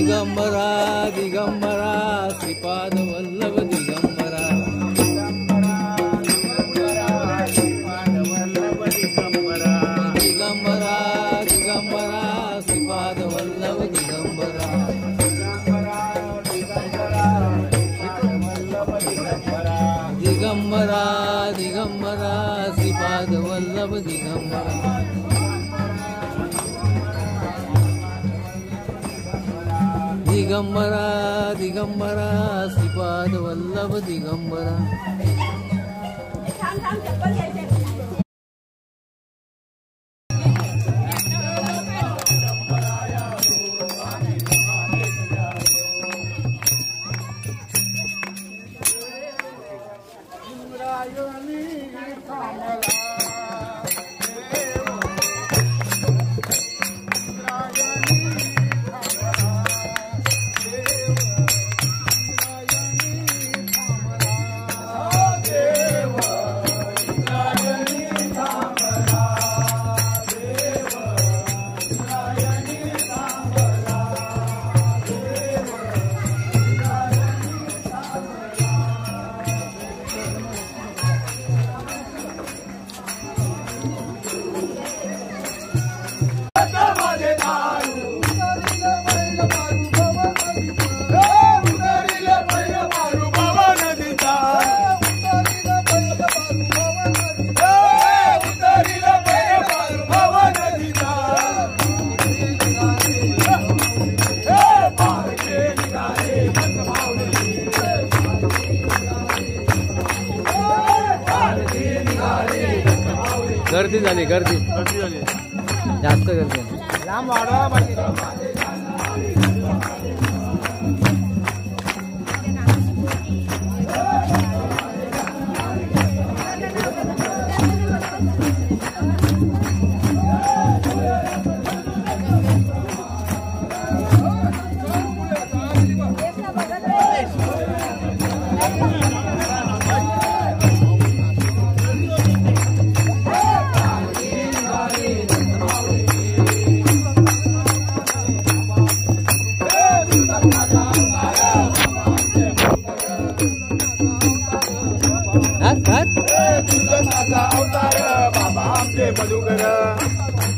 दिगंबरा दिगंबरा श्रीपाद वल्लभ दिगंबरा दिगंबरा दिगंबरा श्रीपाद वल्लभ दिगंबरा दिगंबरा दिगंबरा श्रीपाद वल्लभ दिगंबरा दिगंबरा दिगंबरा श्रीपाद वल्लभ दिगंबरा गर्दी झाली गर्दी जास्त गर्दी लांब वाढवा अवतार बाबा आमचे मधुकर